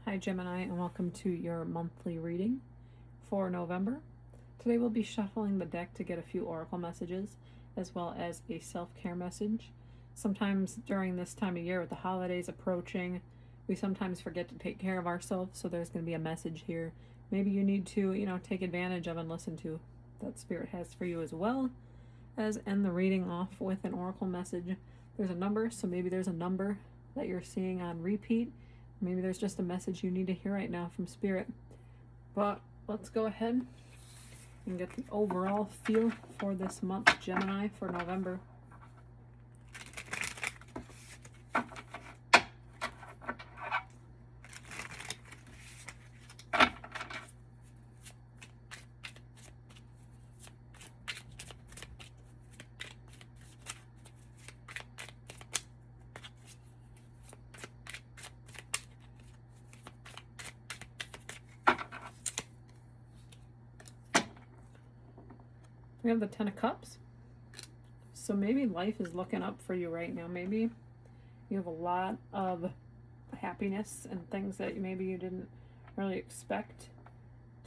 Hi Gemini, and welcome to your monthly reading for November. Today we'll be shuffling the deck to get a few oracle messages as well as a self-care message. Sometimes during this time of year with the holidays approaching, we sometimes forget to take care of ourselves, so there's going to be a message here. Maybe you need to, take advantage of and listen to that Spirit has for you, as well as end the reading off with an oracle message. There's a number, so maybe there's a number that you're seeing on repeat. Maybe there's just a message you need to hear right now from Spirit. But let's go ahead and get the overall feel for this month, Gemini, for November. We have the Ten of Cups. So maybe life is looking up for you right now. Maybe you have a lot of happiness and things that maybe you didn't really expect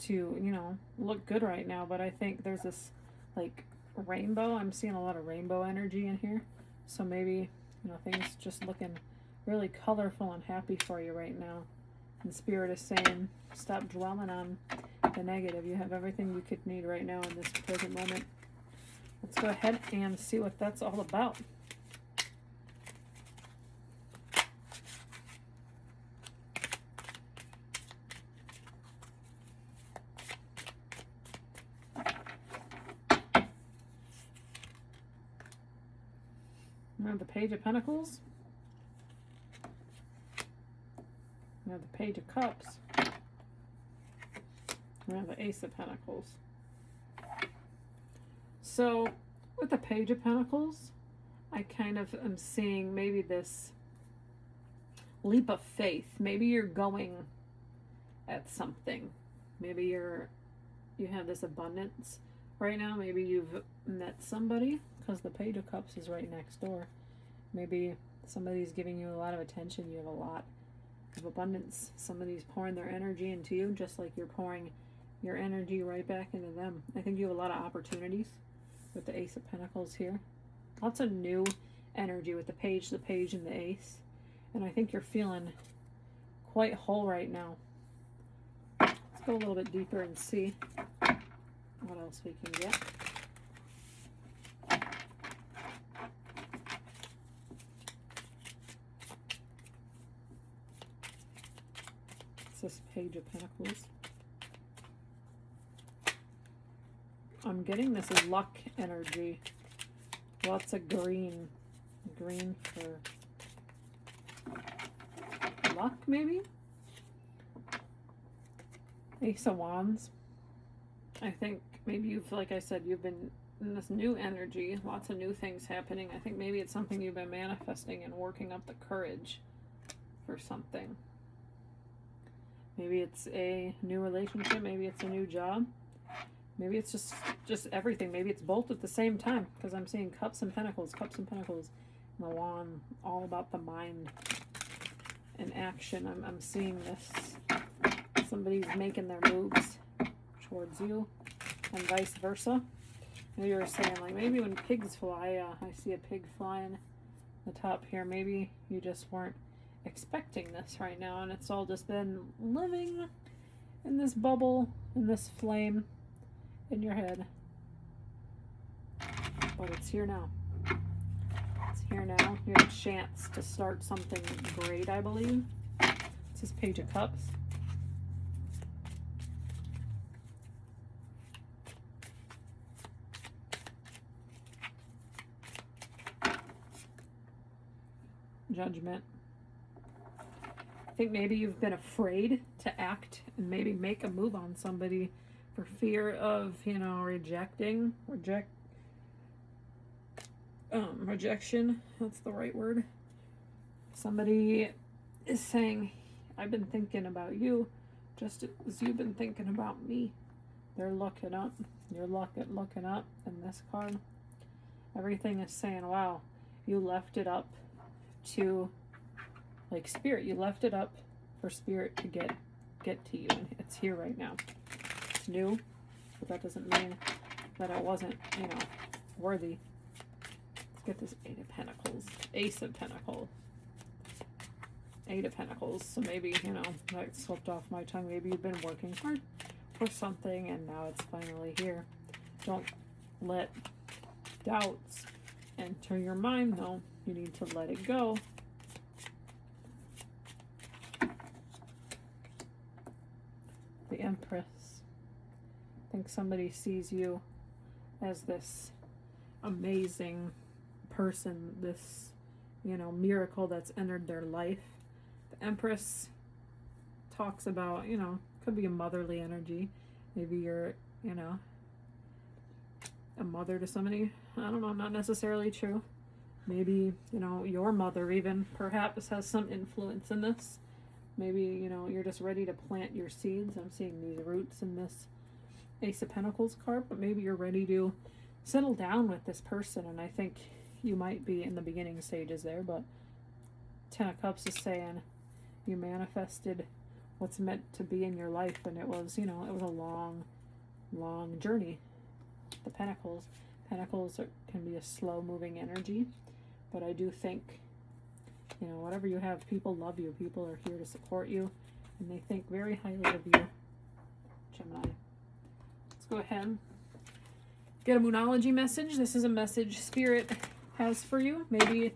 to, look good right now. But I think there's this like rainbow. I'm seeing a lot of rainbow energy in here. So maybe, things just looking really colorful and happy for you right now. And Spirit is saying, stop dwelling on the negative. You have everything you could need right now in this present moment. Let's go ahead and see what that's all about. We have the Page of Pentacles. We have the Page of Cups. We have the Ace of Pentacles. So with the Page of Pentacles, I kind of am seeing maybe this leap of faith. Maybe you're going at something. Maybe you have this abundance right now. Maybe you've met somebody, because the Page of Cups is right next door. Maybe somebody's giving you a lot of attention. You have a lot of abundance. Somebody's pouring their energy into you, just like you're pouring your energy right back into them. I think you have a lot of opportunities with the Ace of Pentacles here. Lots of new energy with the page, and the Ace. And I think you're feeling quite whole right now. Let's go a little bit deeper and see what else we can get. It's this Page of Pentacles. I'm getting this luck energy. Lots of green. Green for luck, maybe? Ace of Wands. I think maybe you've, like I said, you've been in this new energy. Lots of new things happening. I think maybe it's something you've been manifesting and working up the courage for something. Maybe it's a new relationship. Maybe it's a new job. Maybe it's just everything. Maybe it's both at the same time, because I'm seeing Cups and Pentacles, and the Wand, all about the mind and action. I'm seeing this. Somebody's making their moves towards you, and vice versa. Maybe you were saying, like, maybe when pigs fly, I see a pig flying the top here. Maybe you just weren't expecting this right now, and it's all just been living in this bubble, in this flame in your head. But it's here now. It's here now. You have a chance to start something great, I believe. It's this Page of Cups. Judgment. I think maybe you've been afraid to act and maybe make a move on somebody for fear of, rejection. That's the right word. Somebody is saying, I've been thinking about you just as you've been thinking about me. They're looking up. You're looking up in this card. Everything is saying, wow, you left it up to, like, Spirit, you left it up for Spirit to get to you, and it's here right now. It's new, but that doesn't mean that it wasn't, worthy. Let's get this Eight of Pentacles, Ace of Pentacles, Eight of Pentacles. So maybe, that slipped off my tongue. Maybe you've been working hard for something and now it's finally here. Don't let doubts enter your mind, though. You need to let it go. The Empress. I think somebody sees you as this amazing person, this, miracle that's entered their life. The Empress talks about, could be a motherly energy. Maybe you're, a mother to somebody. I don't know, not necessarily true. Maybe, your mother even perhaps has some influence in this. Maybe, you're just ready to plant your seeds. I'm seeing these roots in this Ace of Pentacles card, but maybe you're ready to settle down with this person, and I think you might be in the beginning stages there, but Ten of Cups is saying you manifested what's meant to be in your life, and it was, it was a long, long journey. The Pentacles can be a slow-moving energy, but I do think, whatever you have, people love you. People are here to support you, and they think very highly of you, Gemini. Let's go ahead. Get a Moonology message. This is a message Spirit has for you. Maybe,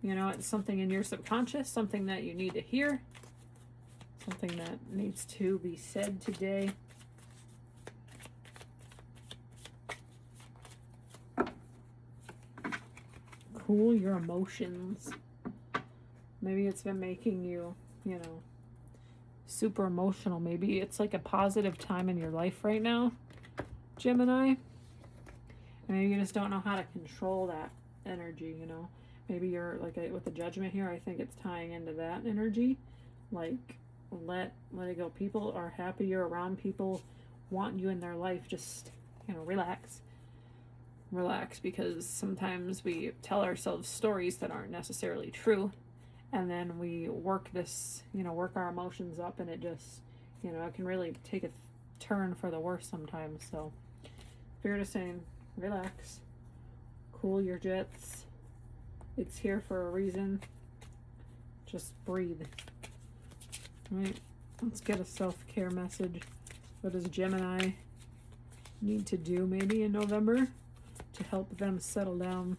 it's something in your subconscious, something that you need to hear, something that needs to be said today. Cool your emotions. Maybe it's been making you, super emotional. Maybe it's like a positive time in your life right now, Gemini. And maybe you just don't know how to control that energy, Maybe you're like with the Judgment here, I think it's tying into that energy. Like, let it go. People are happy you're around. People want you in their life. Just, relax. Relax, because sometimes we tell ourselves stories that aren't necessarily true, and then we work this, work our emotions up, and it just, it can really take a turn for the worse sometimes. So Spirit is saying, relax, cool your jets. It's here for a reason. Just breathe. All right, let's get a self-care message. What does Gemini need to do maybe in November to help them settle down?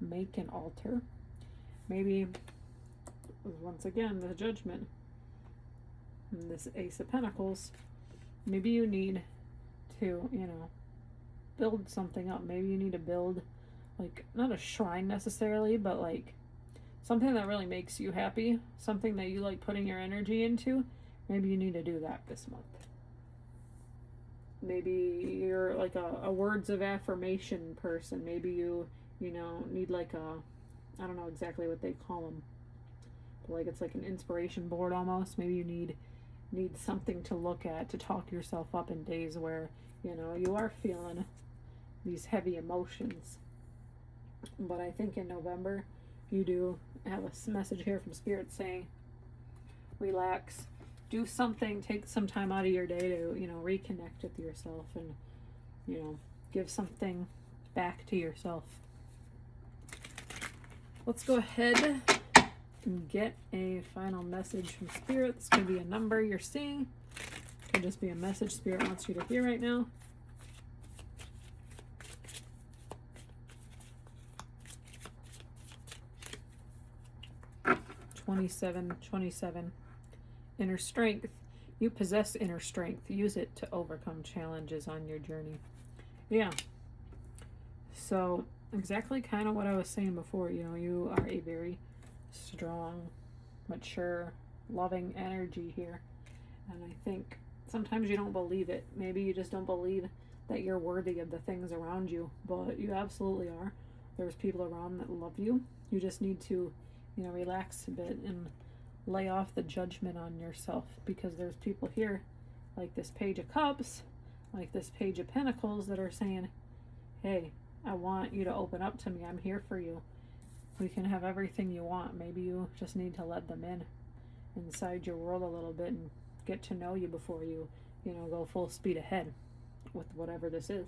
Make an altar. Maybe, once again, the Judgment. And this Ace of Pentacles. Maybe you need to, build something up. Maybe you need to build, like, not a shrine necessarily, but like something that really makes you happy. Something that you like putting your energy into. Maybe you need to do that this month. Maybe you're like a words of affirmation person. Maybe you need like I don't know exactly what they call them, but like it's like an inspiration board almost. Maybe you need something to look at to talk yourself up in days where you are feeling these heavy emotions. But I think in November you do have a message here from Spirit saying relax, do something, take some time out of your day to reconnect with yourself and give something back to yourself. Let's go ahead and get a final message from Spirit. This could be a number you're seeing. It could just be a message Spirit wants you to hear right now. $27. Inner strength. You possess inner strength. Use it to overcome challenges on your journey. Yeah. So exactly kind of what I was saying before. You are a very strong, mature, loving energy here. And I think sometimes you don't believe it. Maybe you just don't believe that you're worthy of the things around you. But you absolutely are. There's people around that love you. You just need to relax a bit and lay off the judgment on yourself, because there's people here like this Page of Cups, like this Page of Pentacles that are saying, hey, I want you to open up to me. I'm here for you. We can have everything you want. Maybe you just need to let them in inside your world a little bit and get to know you before you, go full speed ahead with whatever this is.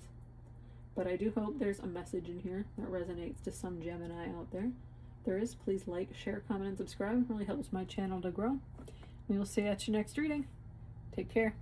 But I do hope there's a message in here that resonates to some Gemini out there. If there is, please like, share, comment, and subscribe. It really helps my channel to grow. We will see you at your next reading. Take care.